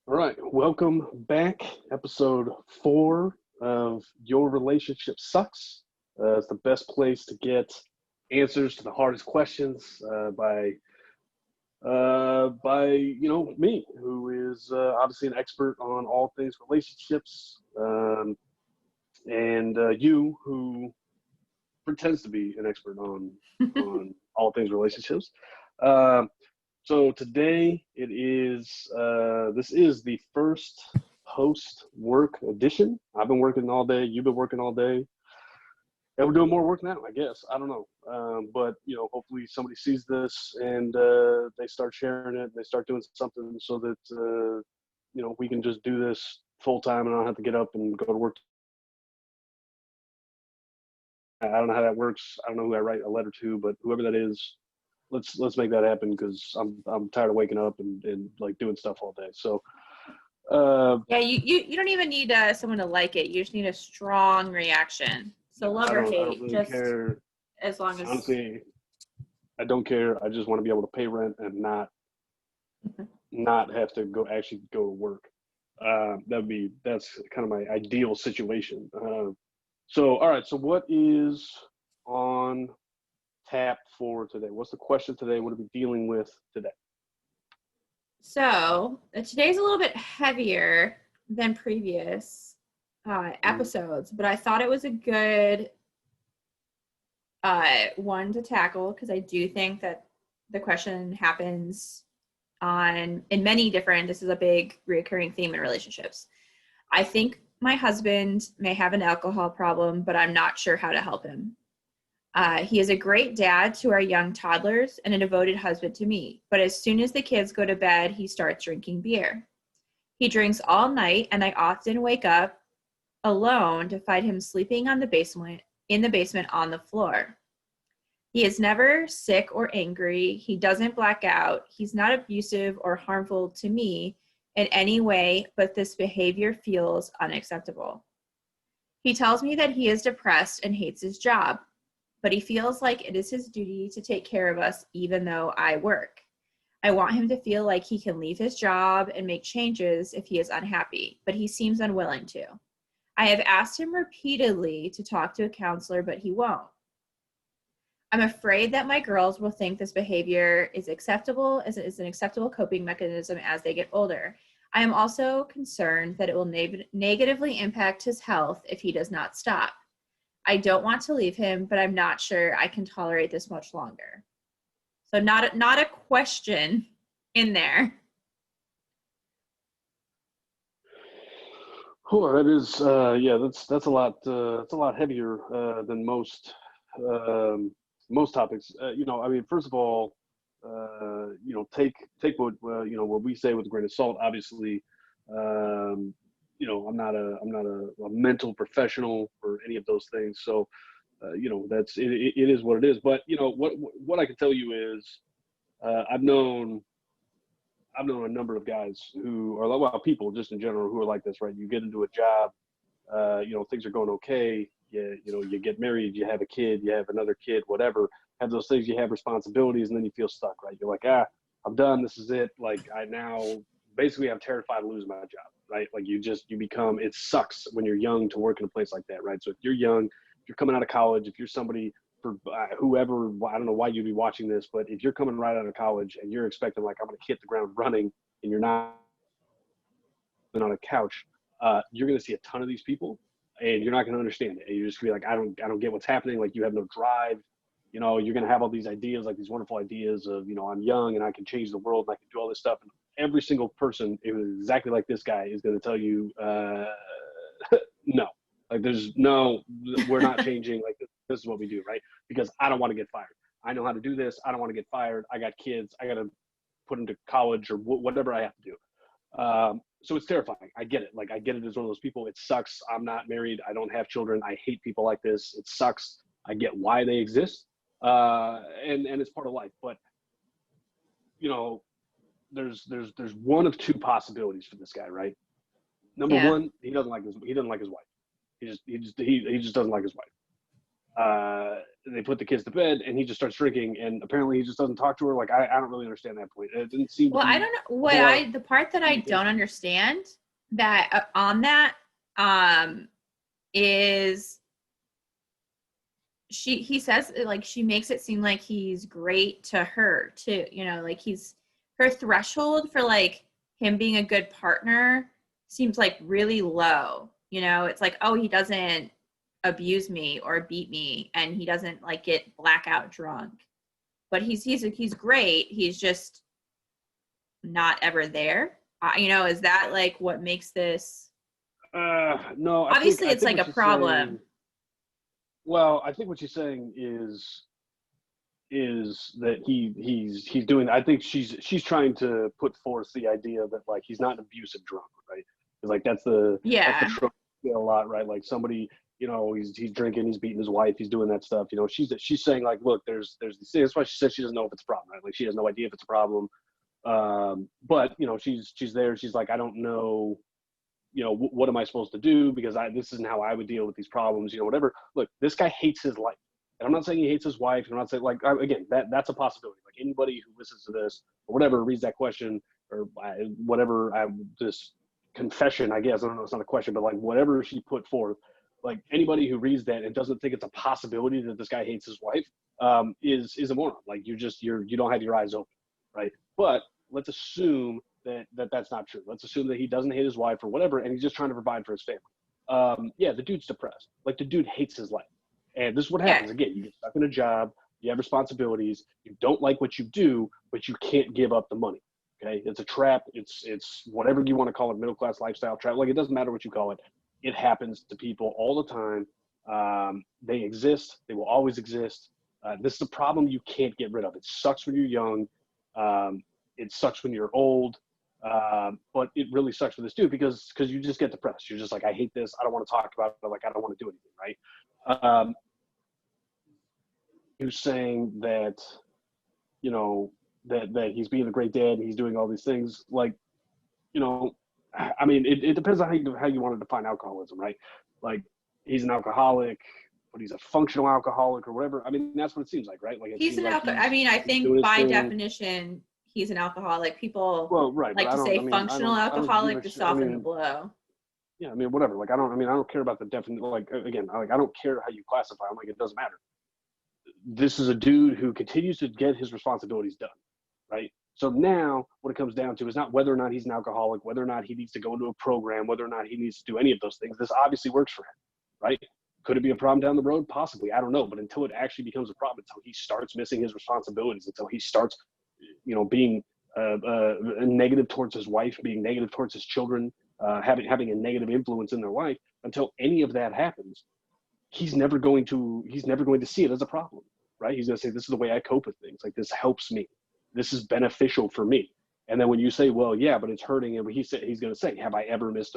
All right, welcome back. Episode 4 of Your Relationship Sucks. It's the best place to get answers to the hardest questions by me, who is obviously an expert on all things relationships, and you, who pretends to be an expert on all things relationships. Um, So today this is the first post work edition. I've been working all day. You've been working all day. And we're doing more work now, I guess. I don't know. But, hopefully somebody sees this and they start sharing it. They start doing something so that, we can just do this full time and I don't have to get up and go to work. I don't know how that works. I don't know who I write a letter to, but whoever that is, let's make that happen because I'm tired of waking up and like doing stuff all day. So Yeah, you don't even need someone to like it. You just need a strong reaction. So love I or don't hate, really just care. as long as Honestly, I don't care. I just want to be able to pay rent and not have to go to work. That's kind of my ideal situation. So all right. So what is on tap for today? What's the question today? What are we dealing with today? so today's a little bit heavier than previous Mm. episodes, but I thought it was a good one to tackle because I do think that the question happens in many different. This is a big recurring theme in relationships. I think my husband may have an alcohol problem, but I'm not sure how to help him. He is a great dad to our young toddlers and a devoted husband to me. But as soon as the kids go to bed, he starts drinking beer. He drinks all night, and I often wake up alone to find him sleeping in the basement on the floor. He is never sick or angry. He doesn't black out. He's not abusive or harmful to me in any way, but this behavior feels unacceptable. He tells me that he is depressed and hates his job, but he feels like it is his duty to take care of us even though I work. I want him to feel like he can leave his job and make changes if he is unhappy, but he seems unwilling to. I have asked him repeatedly to talk to a counselor, but he won't. I'm afraid that my girls will think this behavior is an acceptable coping mechanism as they get older. I am also concerned that it will negatively impact his health if he does not stop. I don't want to leave him, but I'm not sure I can tolerate this much longer. So not a question in there. Oh, that is that's a lot heavier than most topics. I mean, first of all, take what we say with a grain of salt. Obviously, um, I'm not a mental professional or any of those things. So, that's it is what it is. But what I can tell you is, uh, I've known I've known a number of guys who are, well, people just in general who are like this, right? You get into a job, things are going okay. You get married, you have a kid, you have another kid, whatever. Have those things, you have responsibilities, and then you feel stuck, right? You're like, I'm done. This is it. Like I'm terrified of losing my job, right? Like you become. It sucks when you're young to work in a place like that, right? So if you're young, if you're coming out of college, if you're somebody for whoever, I don't know why you'd be watching this, but if you're coming right out of college and you're expecting like I'm going to hit the ground running, and you're not on a couch, you're going to see a ton of these people, and you're not going to understand it. And you're just going to be like, I don't get what's happening. Like you have no drive. You're going to have all these ideas, like these wonderful ideas of, I'm young and I can change the world and I can do all this stuff. And every single person, exactly like this guy, is going to tell you, no, like there's no, we're not changing. Like this is what we do, right? Because I don't want to get fired. I know how to do this. I don't want to get fired. I got kids. I got to put them to college or whatever I have to do. So it's terrifying. I get it. Like I get it as one of those people. It sucks. I'm not married. I don't have children. I hate people like this. It sucks. I get why they exist. And it's part of life. But you know, there's one of two possibilities for this guy, right? Number Yeah. one, he doesn't like his wife. He just doesn't like his wife. They put the kids to bed, and he just starts drinking, and apparently he just doesn't talk to her. Like, I don't really understand that point. It didn't seem to Well, I be don't know a whole lot of the part that I don't communication. understand that on that is he says like she makes it seem like he's great to her too, you know, like he's her threshold for like him being a good partner seems like really low, you know. It's like, oh, he doesn't abuse me or beat me, and he doesn't like get blackout drunk, but he's great, he's just not ever there. You know, is that like what makes this? No, Obviously I it's think like what a she's saying. problem. Well, I think what she's saying is that he's doing. I think she's trying to put forth the idea that like he's not an abusive drunk, right? Because like that's the Yeah, trope a lot, right? Like somebody, you know, he's drinking, he's beating his wife, he's doing that stuff. You know, she's saying like, look, there's these things. That's why she says she doesn't know if it's a problem, right? Like she has no idea if it's a problem. But you know, she's there. She's like, I don't know, you know, what am I supposed to do? Because this isn't how I would deal with these problems, you know, whatever. Look, this guy hates his life. And I'm not saying he hates his wife. I'm not saying like, again, that's a possibility. Like anybody who listens to this or whatever, reads that question or whatever, this confession, I guess, I don't know, it's not a question, but like whatever she put forth, like anybody who reads that and doesn't think it's a possibility that this guy hates his wife, is a moron. Like you don't have your eyes open, right? But let's assume that's not true. Let's assume that he doesn't hate his wife or whatever, and he's just trying to provide for his family. Yeah, the dude's depressed. Like the dude hates his life, and this is what yeah, happens. Again, you get stuck in a job, you have responsibilities, you don't like what you do, but you can't give up the money. Okay, it's a trap. It's whatever you want to call it, middle class lifestyle trap. Like it doesn't matter what you call it. It happens to people all the time. They exist. They will always exist. This is a problem you can't get rid of. It sucks when you're young. Um, it sucks when you're old. But it really sucks for this dude because you just get depressed. You're just like, I hate this. I don't want to talk about it. Like I don't want to do anything. Right. He was saying that, you know, that he's being a great dad and he's doing all these things. Like, you know, I mean, it depends on how you want to define alcoholism, right? Like he's an alcoholic, but he's a functional alcoholic or whatever. I mean, that's what it seems like, right? Like it he's seems an like I mean, I he's doing think his by thing. definition, he's an alcoholic. People Well, right, but like I to don't. say functional I don't give alcoholic a to shit. I soften the mean, blow. yeah, I mean, whatever. Like, I don't. I mean, I don't care about the definition. Like, again, I don't care how you classify him. Like, it doesn't matter. This is a dude who continues to get his responsibilities done, right? So now, what it comes down to is not whether or not he's an alcoholic, whether or not he needs to go into a program, whether or not he needs to do any of those things. This obviously works for him, right? Could it be a problem down the road? Possibly. I don't know. But until it actually becomes a problem, until he starts missing his responsibilities, until he starts, you know, being negative towards his wife, being negative towards his children, having a negative influence in their life, until any of that happens, he's never going to see it as a problem, right? He's going to say, this is the way I cope with things. Like this helps me. This is beneficial for me. And then when you say, well, yeah, but it's hurting him, he's going to say, have I ever missed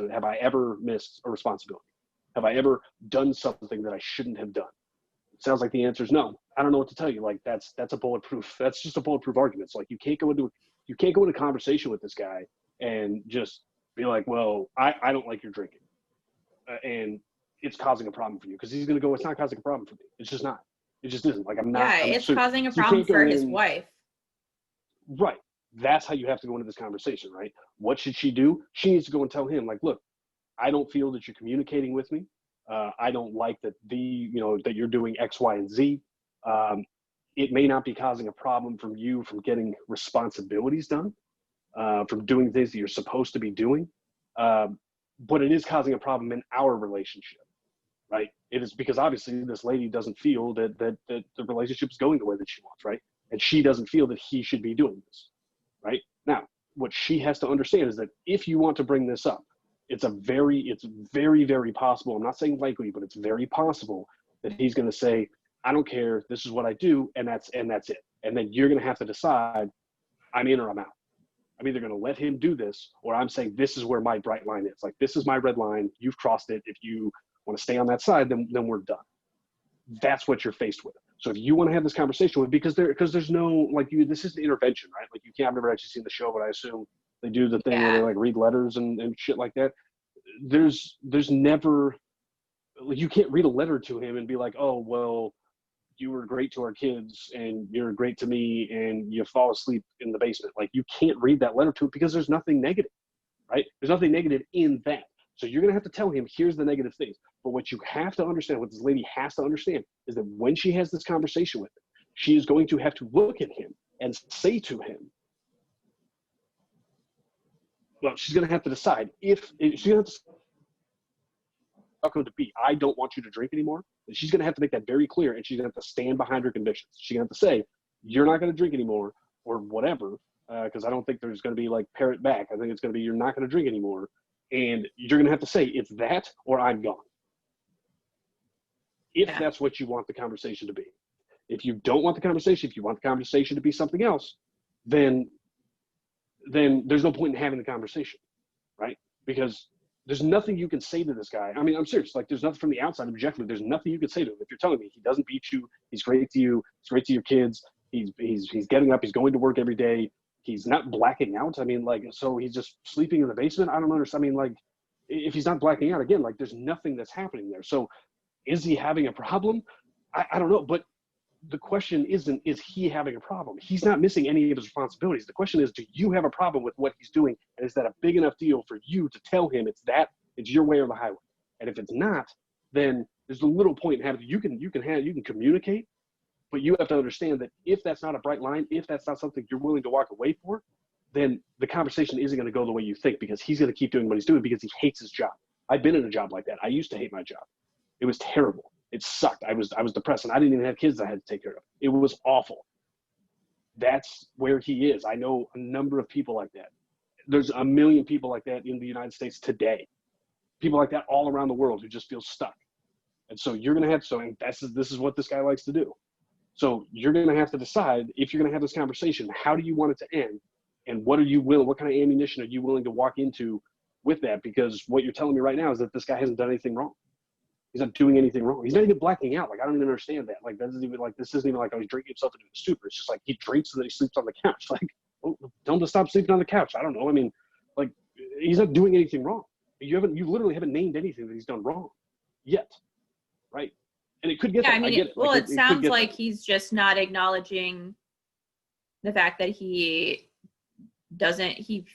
a responsibility? Have I ever done something that I shouldn't have done? It sounds like the answer is no. I don't know what to tell you. Like that's a bulletproof. That's just a bulletproof argument. So like you can't go into a conversation with this guy and just be like, well, I don't like your drinking, and it's causing a problem for you, because he's going to go, it's not causing a problem for me. It's just not. It just isn't. Like Yeah, I'm it's so causing a you problem can't for go his in. wife. Right. That's how you have to go into this conversation, right? What should she do? She needs to go and tell him, like, look, I don't feel that you're communicating with me. I don't like that that you're doing X, Y, and Z. It may not be causing a problem from you from getting responsibilities done, from doing things that you're supposed to be doing. But it is causing a problem in our relationship, right? It is because obviously this lady doesn't feel that the relationship is going the way that she wants, right? And she doesn't feel that he should be doing this, right? Now, what she has to understand is that if you want to bring this up, it's very, very possible. I'm not saying likely, but it's very possible that he's going to say, I don't care. This is what I do. And that's it. And then you're going to have to decide, I'm in or I'm out. I'm either going to let him do this, or I'm saying this is where my bright line is. Like, this is my red line. You've crossed it. If you want to stay on that side, then we're done. That's what you're faced with. So if you want to have this conversation with, because there's no, like, this is an intervention, right? Like, I've never actually seen the show, but I assume they do the thing where they Yeah. like read letters and shit like that. There's never you can't read a letter to him and be like, oh, well, you were great to our kids and you're great to me and you fall asleep in the basement. Like, you can't read that letter to him because there's nothing negative, right? There's nothing negative in that. So you're going to have to tell him, here's the negative things. But what you have to understand, what this lady has to understand, is that when she has this conversation with him, she is going to have to look at him and say to him, well, she's going to have to decide if she's going to have to to be, I don't want you to drink anymore. And she's going to have to make that very clear, and she's going to have to stand behind her convictions. She's going to have to say, you're not going to drink anymore or whatever, because I don't think there's going to be like parrot back. I think it's going to be, you're not going to drink anymore. And you're going to have to say, it's that or I'm gone. If that's what you want the conversation to be. If you don't want the conversation, if you want the conversation to be something else, then there's no point in having the conversation, right? Because there's nothing you can say to this guy. I mean, I'm serious. Like, there's nothing from the outside objectively. There's nothing you can say to him. If you're telling me he doesn't beat you, he's great to you, he's great to your kids, he's getting up, he's going to work every day, he's not blacking out. I mean, like, so he's just sleeping in the basement. I don't understand. I mean, like, if he's not blacking out, again, like, there's nothing that's happening there. So is he having a problem? I don't know. But the question isn't, is he having a problem? He's not missing any of his responsibilities. The question is, do you have a problem with what he's doing? And is that a big enough deal for you to tell him it's your way or the highway? And if it's not, then there's a little point in having, you can communicate, but you have to understand that if that's not a bright line, if that's not something you're willing to walk away for, then the conversation isn't going to go the way you think, because he's going to keep doing what he's doing because he hates his job. I've been in a job like that. I used to hate my job. It was terrible. It sucked. I was depressed, and I didn't even have kids I had to take care of. It was awful. That's where he is. I know a number of people like that. There's a million people like that in the United States today. People like that all around the world who just feel stuck. And so you're going to have to, and this is what this guy likes to do. So you're going to have to decide, if you're going to have this conversation, how do you want it to end? And what kind of ammunition are you willing to walk into with that? Because what you're telling me right now is that this guy hasn't done anything wrong. He's not doing anything wrong. He's not even blacking out. Like, I don't even understand that. Like, this isn't even like, oh, he's drinking himself into a stupor. It's just like, he drinks and then he sleeps on the couch. Like, oh, tell him to stop sleeping on the couch. I don't know. I mean, like, he's not doing anything wrong. You literally haven't named anything that he's done wrong yet. Right. And it could get, I mean, it sounds like he's just not acknowledging the fact that he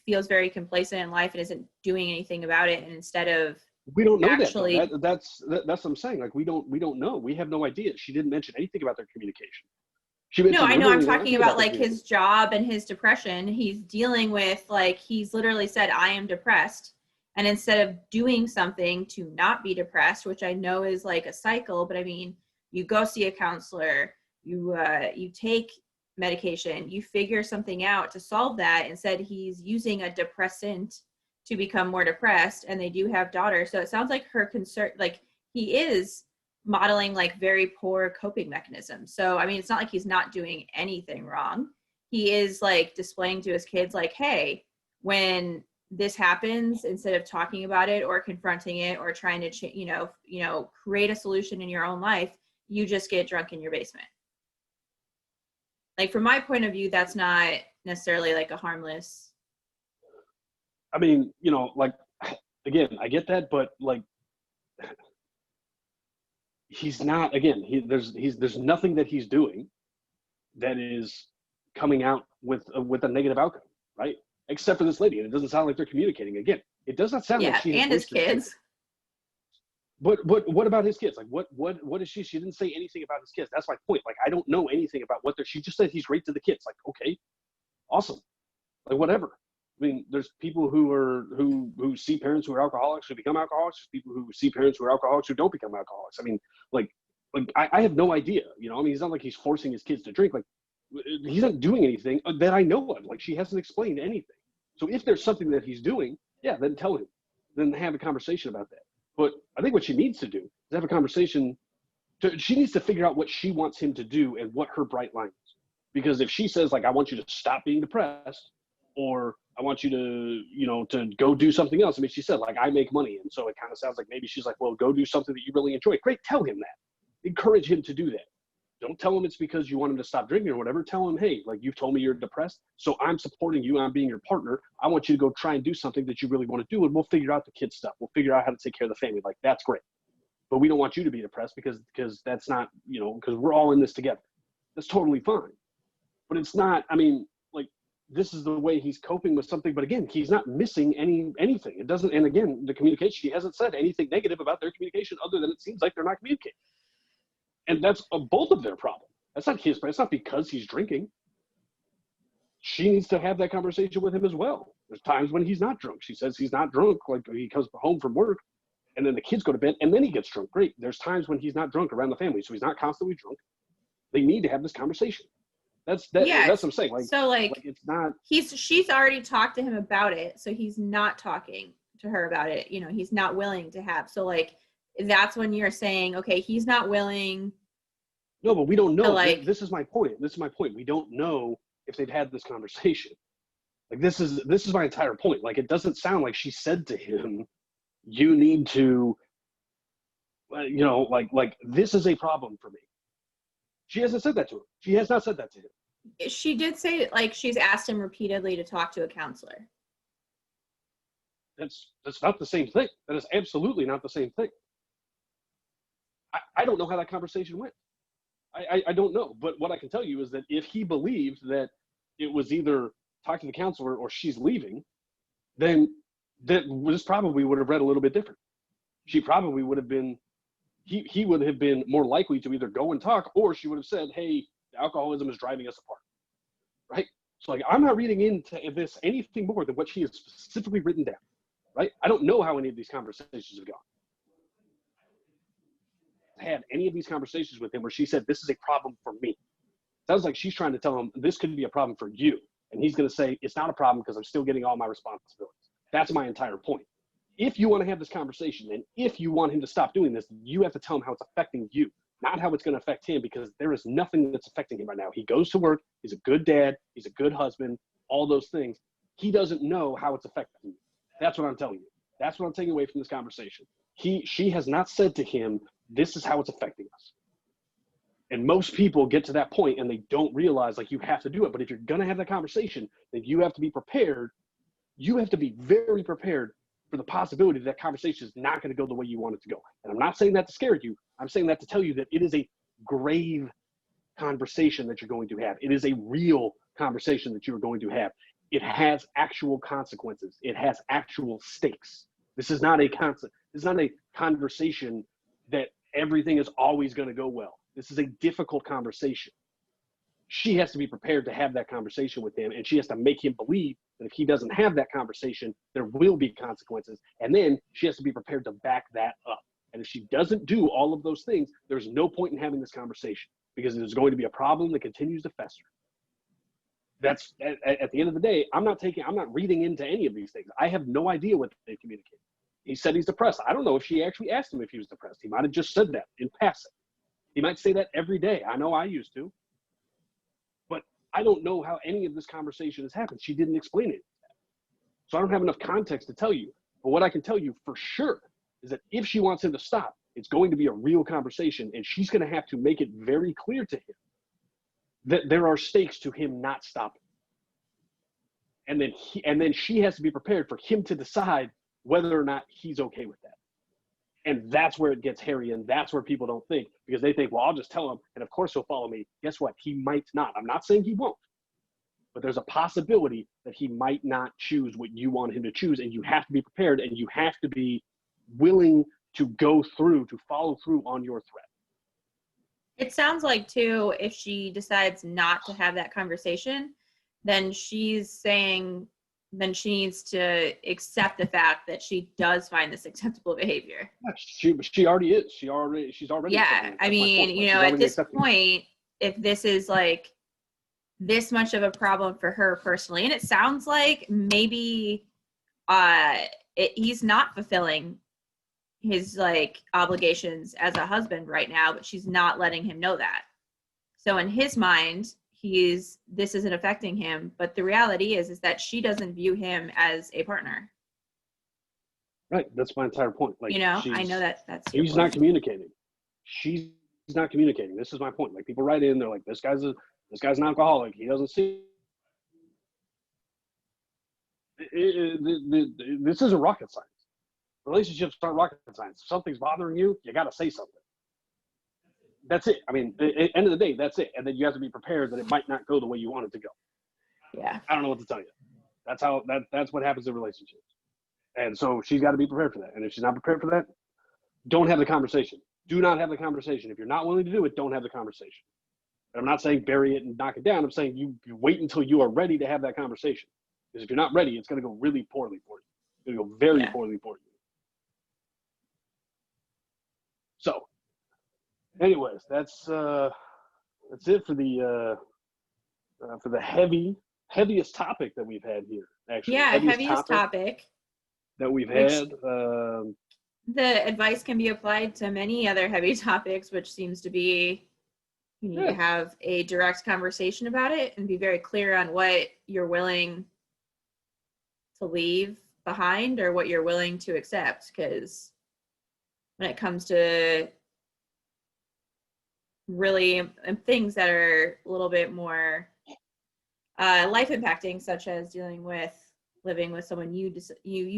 feels very complacent in life and isn't doing anything about it. And instead of, we don't know actually, that's what I'm saying. Like, we don't know. We have no idea. She didn't mention anything about their communication. No, I know. I'm talking about like his job and his depression. He's dealing with, like, he's literally said, I am depressed. And instead of doing something to not be depressed, which I know is like a cycle, but I mean, you go see a counselor, you take medication, you figure something out to solve that. Instead, he's using a depressant to become more depressed, and they do have daughters. So it sounds like her concern, like, he is modeling like very poor coping mechanisms. So, I mean, it's not like he's not doing anything wrong. He is like displaying to his kids, like, hey, when this happens, instead of talking about it or confronting it or trying to, create a solution in your own life, you just get drunk in your basement. Like, from my point of view, that's not necessarily like a harmless. I mean, like, again, I get that, but like, he's not, again, there's nothing that he's doing that is coming out with a negative outcome, right? Except for this lady, and it doesn't sound like they're communicating. Again, it does not sound like she has and his kids. But what about his kids? Like, what is she? She didn't say anything about his kids. That's my point. Like, I don't know anything about she just said he's great to the kids. Like, okay, awesome. Like, whatever. I mean, there's people who see parents who are alcoholics who become alcoholics. There's people who see parents who are alcoholics who don't become alcoholics. I mean, like I have no idea. I mean, he's not like he's forcing his kids to drink. Like, he's not doing anything that I know of. Like, she hasn't explained anything. So if there's something that he's doing, yeah, then tell him. Then have a conversation about that. But I think what she needs to do is have a conversation. She needs to figure out what she wants him to do and what her bright line is. Because if she says, like, I want you to stop being depressed, or I want you to, to go do something else. I mean, she said, like, I make money. And so it kind of sounds like maybe she's like, well, go do something that you really enjoy. Great. Tell him that. Encourage him to do that. Don't tell him it's because you want him to stop drinking or whatever. Tell him, hey, like, you've told me you're depressed, so I'm supporting you. I'm being your partner. I want you to go try and do something that you really want to do, and we'll figure out the kid stuff. We'll figure out how to take care of the family. Like, that's great. but we don't want you to be depressed because that's not, because we're all in this together. That's totally fine. But it's not, I mean, like, this is the way he's coping with something. But again, he's not missing anything. It doesn't, and again, the communication, she hasn't said anything negative about their communication other than it seems like they're not communicating. And that's both of their problem. That's not his, it's not because he's drinking. She needs to have that conversation with him as well. There's times when he's not drunk. She says he's not drunk, like he comes home from work and then the kids go to bed and then he gets drunk. Great. There's times when he's not drunk around the family, so he's not constantly drunk. They need to have this conversation. That's what I'm saying. Like, so like it's not. She's already talked to him about it, so he's not talking to her about it. He's not willing to have. So like, that's when you're saying, okay, he's not willing. No, but we don't know. This is my point. We don't know if they've had this conversation. Like, this is my entire point. Like, it doesn't sound like she said to him, you need to, like this is a problem for me. She hasn't said that to him. She has not said that to him. She did say, like, she's asked him repeatedly to talk to a counselor. That's not the same thing. That is absolutely not the same thing. I don't know how that conversation went. I don't know. But what I can tell you is that if he believed that it was either talk to the counselor or she's leaving, then this probably would have read a little bit different. She probably would have been, he would have been more likely to either go and talk, or she would have said, hey, alcoholism is driving us apart, right? So like, I'm not reading into this anything more than what she has specifically written down, right? I don't know how any of these conversations have gone. Had any of these conversations with him where she said, this is a problem for me. Sounds like she's trying to tell him this could be a problem for you. And he's going to say, it's not a problem because I'm still getting all my responsibilities. That's my entire point. If you want to have this conversation, and if you want him to stop doing this, you have to tell him how it's affecting you, not how it's going to affect him, because there is nothing that's affecting him right now. He goes to work. He's a good dad. He's a good husband, all those things. He doesn't know how it's affecting you. That's what I'm telling you. That's what I'm taking away from this conversation. She has not said to him, this is how it's affecting us. And most people get to that point and they don't realize, like, you have to do it. But if you're going to have that conversation, then you have to be prepared. You have to be very prepared for the possibility that conversation is not going to go the way you want it to go. And I'm not saying that to scare you. I'm saying that to tell you that it is a grave conversation that you're going to have. It is a real conversation that you are going to have. It has actual consequences. It has actual stakes. This is not a conversation that everything is always going to go well. This is a difficult conversation. She has to be prepared to have that conversation with him, and she has to make him believe that if he doesn't have that conversation, there will be consequences. And then she has to be prepared to back that up. And if she doesn't do all of those things, there's no point in having this conversation, because there's going to be a problem that continues to fester. That's at the end of the day, I'm not reading into any of these things. I have no idea what they communicate. He said he's depressed. I don't know if she actually asked him if he was depressed. He might have just said that in passing. He might say that every day. I know I used to. But I don't know how any of this conversation has happened. She didn't explain it. So I don't have enough context to tell you. But what I can tell you for sure is that if she wants him to stop, it's going to be a real conversation, and she's going to have to make it very clear to him that there are stakes to him not stopping. And then she has to be prepared for him to decide whether or not he's okay with that. And that's where it gets hairy, and that's where people don't think, because they think, well, I'll just tell him, and of course he'll follow me. Guess what? He might not. I'm not saying he won't, but there's a possibility that he might not choose what you want him to choose, and you have to be prepared, and you have to be willing to follow through on your threat. It sounds like, too, if she decides not to have that conversation, then she's saying then she needs to accept the fact that she does find this acceptable behavior. Yeah, she already is. She's already. Yeah, I mean, at this point, if this is like this much of a problem for her personally, and it sounds like maybe he's not fulfilling his like obligations as a husband right now, but she's not letting him know that. So in his mind, this isn't affecting him, but the reality is that she doesn't view him as a partner. Right. That's my entire point. Like, I know that's he's not communicating. She's not communicating. This is my point. Like, people write in, they're like, this guy's an alcoholic. He doesn't see. This isn't rocket science. Relationships aren't rocket science. If something's bothering you, you got to say something. That's it. I mean, at the end of the day, that's it. And then you have to be prepared that it might not go the way you want it to go. Yeah. I don't know what to tell you. That's what happens in relationships. And so she's got to be prepared for that. And if she's not prepared for that, don't have the conversation. Do not have the conversation. If you're not willing to do it, don't have the conversation. And I'm not saying bury it and knock it down. I'm saying you wait until you are ready to have that conversation. Because if you're not ready, it's going to go really poorly for you. It's going to go very poorly for you. So, anyways, that's it for the heaviest topic that we've had here. Actually, Yeah, heaviest topic that we've had. The advice can be applied to many other heavy topics, which seems to be you need to have a direct conversation about it and be very clear on what you're willing to leave behind or what you're willing to accept. Because when it comes to really things that are a little bit more life impacting, such as dealing with living with someone you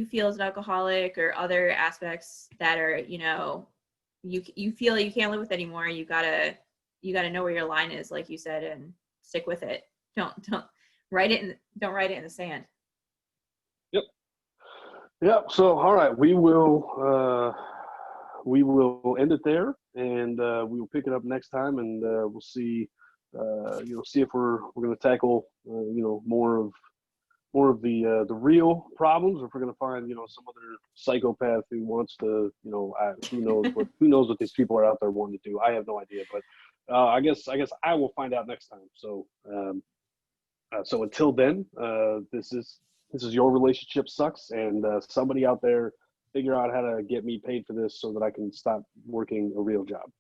feel is an alcoholic, or other aspects that are, you feel you can't live with anymore, you gotta know where your line is, like you said, and stick with it. Don't write it in the sand. Yep. So, all right, we will end it there, and we will pick it up next time, and we'll see, see if we're going to tackle, more of the real problems, or if we're going to find, some other psychopath who wants to, who knows what these people are out there wanting to do. I have no idea, but I guess I will find out next time. So, so until then, this is Your Relationship Sucks, and somebody out there figure out how to get me paid for this so that I can stop working a real job.